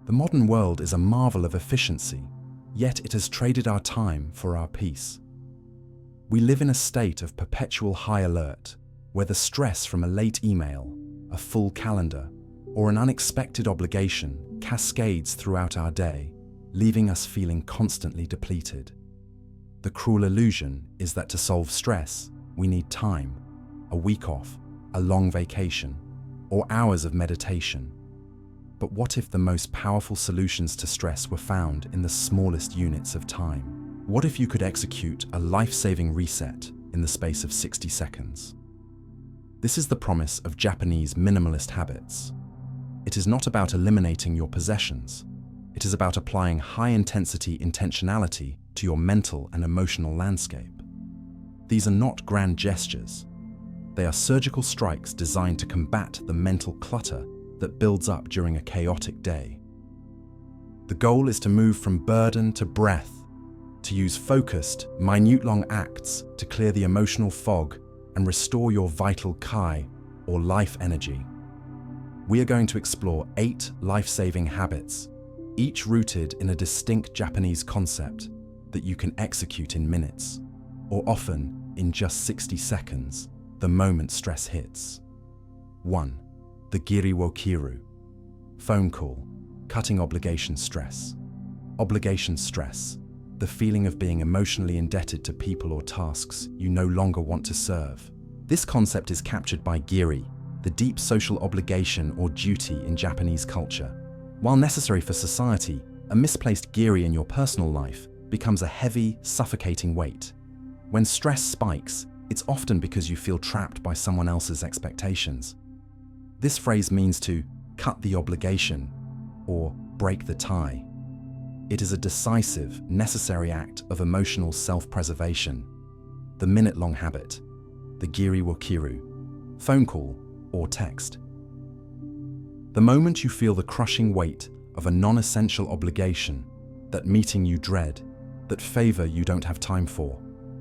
The modern world is a marvel of efficiency, yet it has traded our time for our peace. We live in a state of perpetual high alert, where the stress from a late email, a full calendar, or an unexpected obligation cascades throughout our day, leaving us feeling constantly depleted. The cruel illusion is that to solve stress, we need time, a week off, a long vacation, or hours of meditation. But what if the most powerful solutions to stress were found in the smallest units of time? What if you could execute a life-saving reset in the space of 60 seconds? This is the promise of Japanese minimalist habits. It is not about eliminating your possessions. It is about applying high-intensity intentionality to your mental and emotional landscape. These are not grand gestures. They are surgical strikes designed to combat the mental clutter that builds up during a chaotic day. The goal is to move from burden to breath, to use focused, minute-long acts to clear the emotional fog and restore your vital kai, or life energy. We are going to explore 8 life-saving habits, each rooted in a distinct Japanese concept that you can execute in minutes, or often in just 60 seconds, the moment stress hits. 1. The Giri wo Kiru. Phone call, cutting obligation stress. Obligation stress, the feeling of being emotionally indebted to people or tasks you no longer want to serve. This concept is captured by Giri, the deep social obligation or duty in Japanese culture. While necessary for society, a misplaced Giri in your personal life becomes a heavy, suffocating weight. When stress spikes, it's often because you feel trapped by someone else's expectations. This phrase means to cut the obligation or break the tie. It is a decisive, necessary act of emotional self-preservation. The minute-long habit, the Giri wo Kiru, phone call or text. The moment you feel the crushing weight of a non-essential obligation, that meeting you dread, that favor you don't have time for,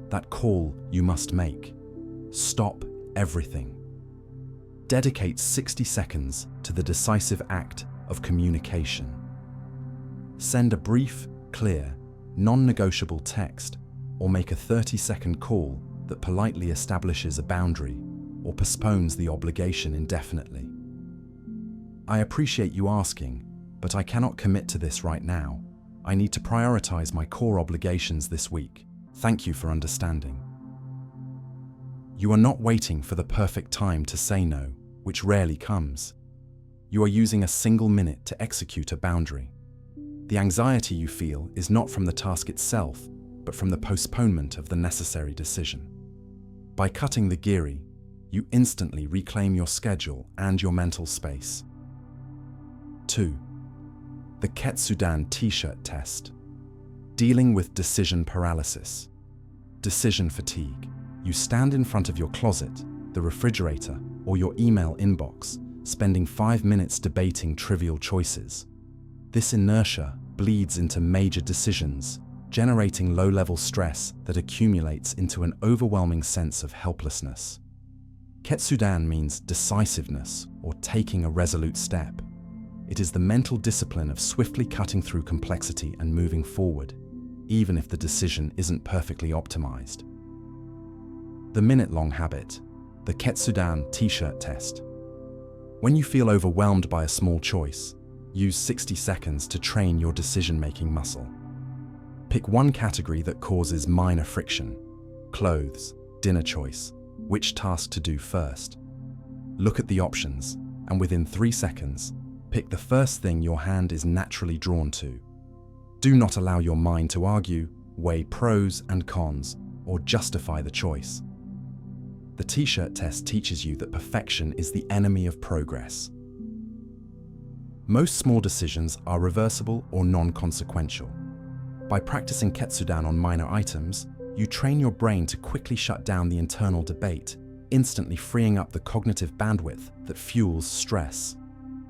that call you must make, stop everything. Dedicate 60 seconds to the decisive act of communication. Send a brief, clear, non-negotiable text, or make a 30-second call that politely establishes a boundary or postpones the obligation indefinitely. I appreciate you asking, but I cannot commit to this right now. I need to prioritize my core obligations this week. Thank you for understanding. You are not waiting for the perfect time to say no, which rarely comes. You are using a single minute to execute a boundary. The anxiety you feel is not from the task itself, but from the postponement of the necessary decision. By cutting the Giri, you instantly reclaim your schedule and your mental space. 2. The Ketsudan t-shirt test. Dealing with decision paralysis. Decision fatigue. You stand in front of your closet, the refrigerator, or your email inbox, spending 5 minutes debating trivial choices. This inertia bleeds into major decisions, generating low-level stress that accumulates into an overwhelming sense of helplessness. Ketsudan means decisiveness, or taking a resolute step. It is the mental discipline of swiftly cutting through complexity and moving forward, even if the decision isn't perfectly optimized. The minute-long habit, the Ketsudan t-shirt test. When you feel overwhelmed by a small choice, use 60 seconds to train your decision-making muscle. Pick one category that causes minor friction: clothes, dinner choice, which task to do first. Look at the options, and within 3 seconds, pick the first thing your hand is naturally drawn to. Do not allow your mind to argue, weigh pros and cons, or justify the choice. The t-shirt test teaches you that perfection is the enemy of progress. Most small decisions are reversible or non-consequential. By practicing Ketsudan on minor items, you train your brain to quickly shut down the internal debate, instantly freeing up the cognitive bandwidth that fuels stress.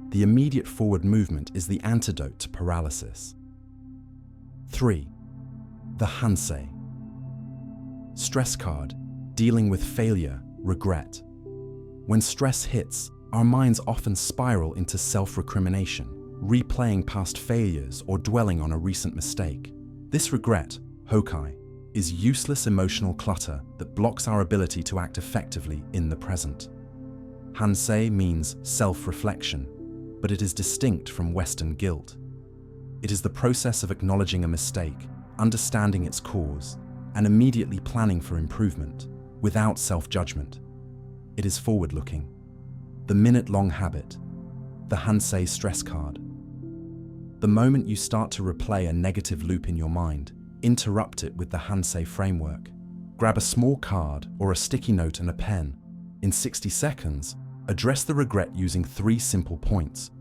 The immediate forward movement is the antidote to paralysis. 3. The Hansei. Stress card, dealing with failure, regret. When stress hits, our minds often spiral into self-recrimination. replaying past failures or dwelling on a recent mistake. This regret, hokai, is useless emotional clutter that blocks our ability to act effectively in the present. Hansei means self-reflection, but it is distinct from Western guilt. It is the process of acknowledging a mistake, understanding its cause, and immediately planning for improvement, without self-judgment. It is forward-looking. The minute-long habit, the Hansei stress card. The moment you start to replay a negative loop in your mind, interrupt it with the Hansei framework. Grab a small card or a sticky note and a pen. In 60 seconds, address the regret using 3 simple points.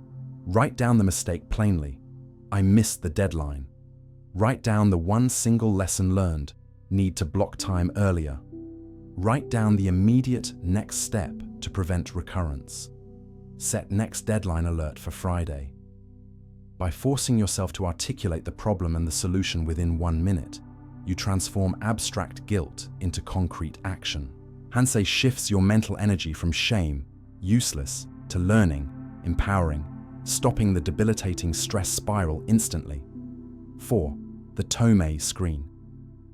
Write down the mistake plainly. I missed the deadline. Write down the one single lesson learned. Need to block time earlier. Write down the immediate next step to prevent recurrence. Set next deadline alert for Friday. By forcing yourself to articulate the problem and the solution within 1 minute, you transform abstract guilt into concrete action. Hansei shifts your mental energy from shame, useless, to learning, empowering, stopping the debilitating stress spiral instantly. 4. The Tomei screen.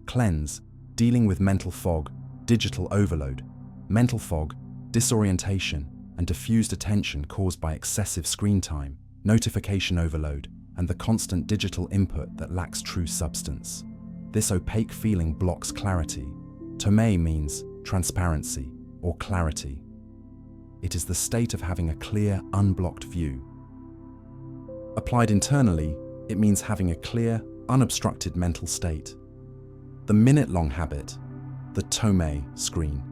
Cleanse, dealing with mental fog, digital overload. Mental fog, disorientation, and diffused attention caused by excessive screen time, notification overload, and the constant digital input that lacks true substance. This opaque feeling blocks clarity. Tomei means transparency or clarity. It is the state of having a clear, unblocked view. Applied internally, it means having a clear, unobstructed mental state. The minute-long habit, the Tomei screen.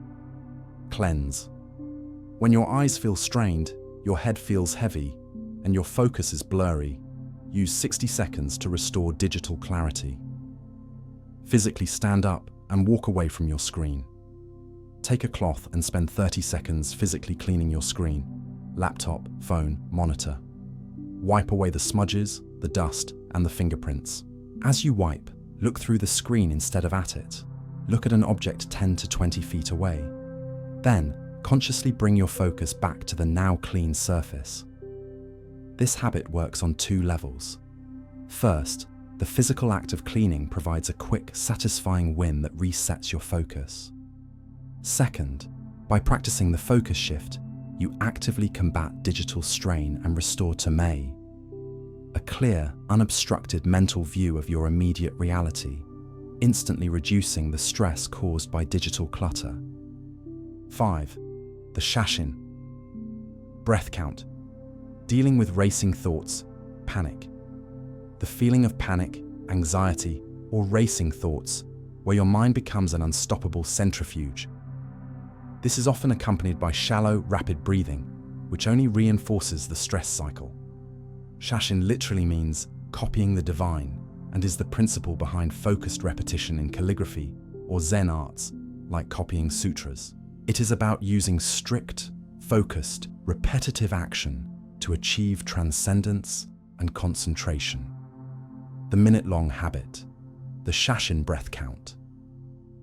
Cleanse. When your eyes feel strained, your head feels heavy, and your focus is blurry, use 60 seconds to restore digital clarity. Physically stand up and walk away from your screen. Take a cloth and spend 30 seconds physically cleaning your screen, laptop, phone, monitor. Wipe away the smudges, the dust, and the fingerprints. As you wipe, look through the screen instead of at it. Look at an object 10 to 20 feet away. Then, consciously bring your focus back to the now clean surface. This habit works on 2 levels. First, the physical act of cleaning provides a quick, satisfying win that resets your focus. Second, by practicing the focus shift, you actively combat digital strain and restore Tomei, a clear, unobstructed mental view of your immediate reality, instantly reducing the stress caused by digital clutter. 5. The Shashin. Breath count. Dealing with racing thoughts, panic. The feeling of panic, anxiety, or racing thoughts, where your mind becomes an unstoppable centrifuge. This is often accompanied by shallow, rapid breathing, which only reinforces the stress cycle. Shashin literally means copying the divine and is the principle behind focused repetition in calligraphy or Zen arts, like copying sutras. It is about using strict, focused, repetitive action to achieve transcendence and concentration. The minute-long habit, the Shashin breath count.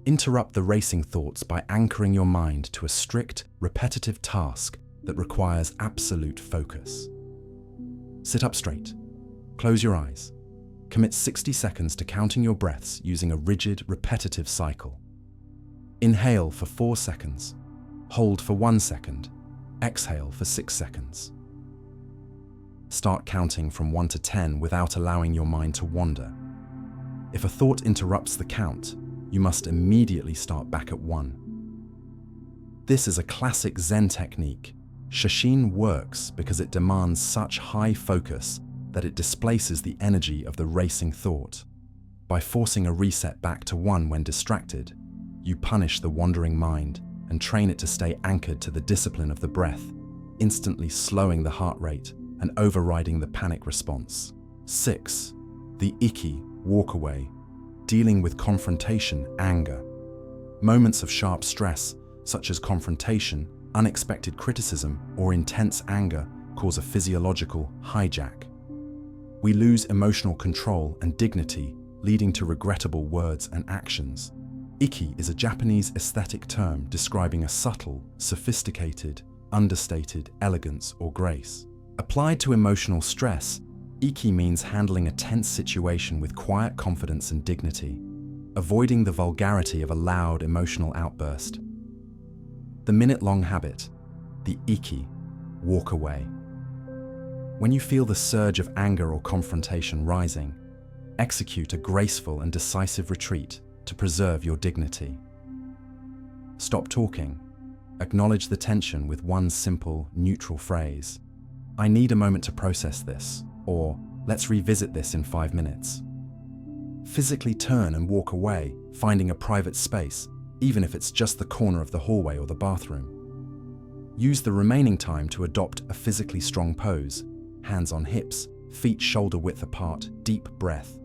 Interrupt the racing thoughts by anchoring your mind to a strict, repetitive task that requires absolute focus. Sit up straight. Close your eyes. Commit 60 seconds to counting your breaths using a rigid, repetitive cycle. Inhale for 4 seconds. Hold for 1 second. Exhale for 6 seconds. Start counting from 1 to 10 without allowing your mind to wander. If a thought interrupts the count, you must immediately start back at 1. This is a classic Zen technique. Shashin works because it demands such high focus that it displaces the energy of the racing thought. By forcing a reset back to 1 when distracted, you punish the wandering mind and train it to stay anchored to the discipline of the breath, instantly slowing the heart rate and overriding the panic response. 6. The Iki, walk away. Dealing with confrontation, anger. Moments of sharp stress, such as confrontation, unexpected criticism, or intense anger, cause a physiological hijack. We lose emotional control and dignity, leading to regrettable words and actions. Iki is a Japanese aesthetic term describing a subtle, sophisticated, understated elegance or grace. Applied to emotional stress, Iki means handling a tense situation with quiet confidence and dignity, avoiding the vulgarity of a loud emotional outburst. The minute-long habit, the Iki, walk away. When you feel the surge of anger or confrontation rising, execute a graceful and decisive retreat to preserve your dignity. Stop talking. Acknowledge the tension with one simple, neutral phrase. I need a moment to process this, or let's revisit this in 5 minutes. Physically turn and walk away, finding a private space, even if it's just the corner of the hallway or the bathroom. Use the remaining time to adopt a physically strong pose, hands on hips, feet shoulder width apart, deep breath.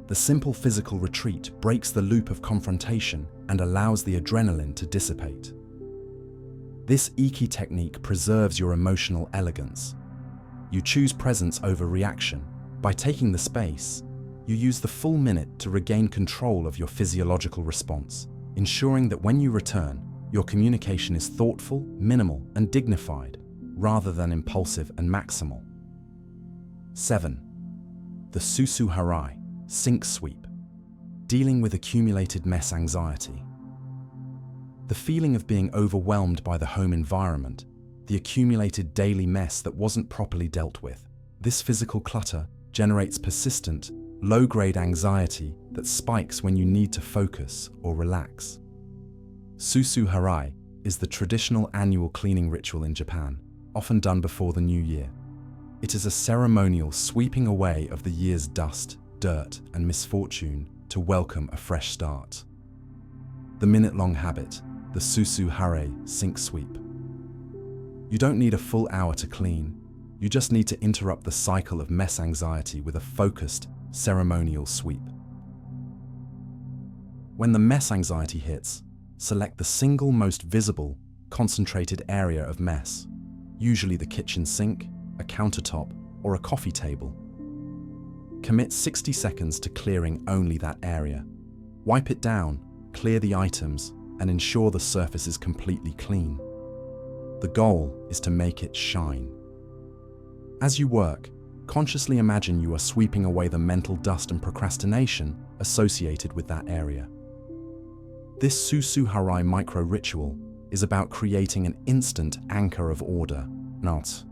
The simple physical retreat breaks the loop of confrontation and allows the adrenaline to dissipate. This Iki technique preserves your emotional elegance. You choose presence over reaction. By taking the space, you use the full minute to regain control of your physiological response, ensuring that when you return, your communication is thoughtful, minimal, and dignified, rather than impulsive and maximal. 7. The Susu-harai, sink sweep. Dealing with accumulated mess anxiety. The feeling of being overwhelmed by the home environment, the accumulated daily mess that wasn't properly dealt with. This physical clutter generates persistent, low-grade anxiety that spikes when you need to focus or relax. Susu-harai is the traditional annual cleaning ritual in Japan, often done before the new year. It is a ceremonial sweeping away of the year's dust, dirt, and misfortune to welcome a fresh start. The minute-long habit, the Susu-harai sink sweep. You don't need a full hour to clean. You just need to interrupt the cycle of mess anxiety with a focused, ceremonial sweep. When the mess anxiety hits, select the single most visible, concentrated area of mess, usually the kitchen sink, a countertop, or a coffee table. Commit 60 seconds to clearing only that area. Wipe it down, clear the items, and ensure the surface is completely clean. The goal is to make it shine. As you work, consciously imagine you are sweeping away the mental dust and procrastination associated with that area. This Susu-harai micro-ritual is about creating an instant anchor of order, not.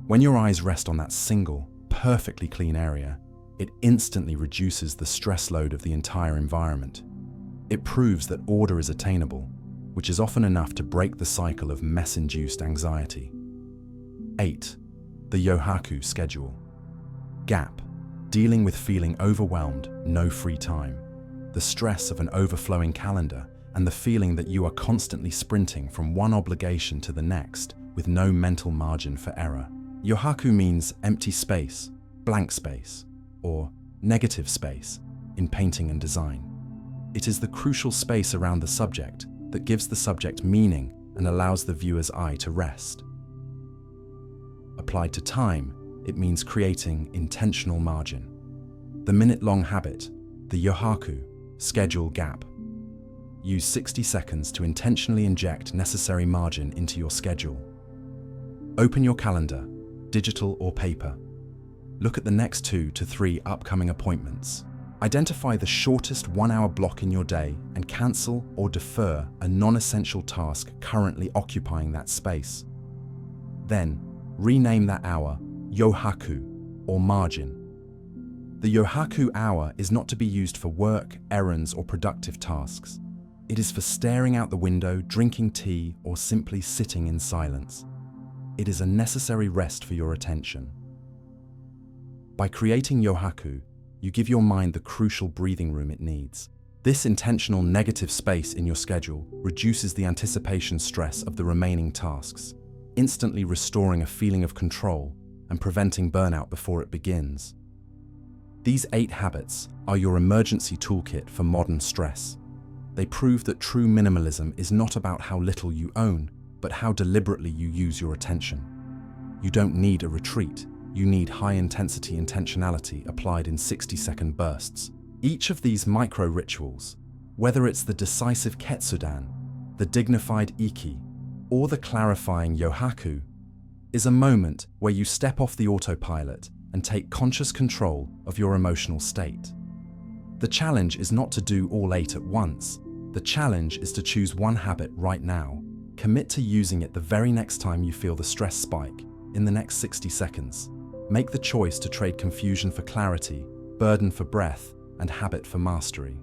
When your eyes rest on that single, perfectly clean area, it instantly reduces the stress load of the entire environment. It proves that order is attainable, which is often enough to break the cycle of mess-induced anxiety. 8. The Yohaku schedule. Gap. Dealing with feeling overwhelmed, no free time. The stress of an overflowing calendar and the feeling that you are constantly sprinting from one obligation to the next with no mental margin for error. Yohaku means empty space, blank space, or negative space in painting and design. It is the crucial space around the subject that gives the subject meaning and allows the viewer's eye to rest. Applied to time, it means creating intentional margin. The minute-long habit, the Yohaku, schedule gap. Use 60 seconds to intentionally inject necessary margin into your schedule. Open your calendar, digital or paper. Look at the next 2 to 3 upcoming appointments. Identify the shortest 1-hour block in your day and cancel or defer a non-essential task currently occupying that space. Then, rename that hour Yohaku or margin. The Yohaku hour is not to be used for work, errands, or productive tasks. It is for staring out the window, drinking tea, or simply sitting in silence. It is a necessary rest for your attention. By creating Yohaku, you give your mind the crucial breathing room it needs. This intentional negative space in your schedule reduces the anticipation stress of the remaining tasks, instantly restoring a feeling of control and preventing burnout before it begins. These 8 habits are your emergency toolkit for modern stress. They prove that true minimalism is not about how little you own, but how deliberately you use your attention. You don't need a retreat. You need high-intensity intentionality applied in 60-second bursts. Each of these micro-rituals, whether it's the decisive Ketsudan, the dignified Iki, or the clarifying Yohaku, is a moment where you step off the autopilot and take conscious control of your emotional state. The challenge is not to do all 8 at once. The challenge is to choose one habit right now. Commit to using it the very next time you feel the stress spike, in the next 60 seconds. Make the choice to trade confusion for clarity, burden for breath, and habit for mastery.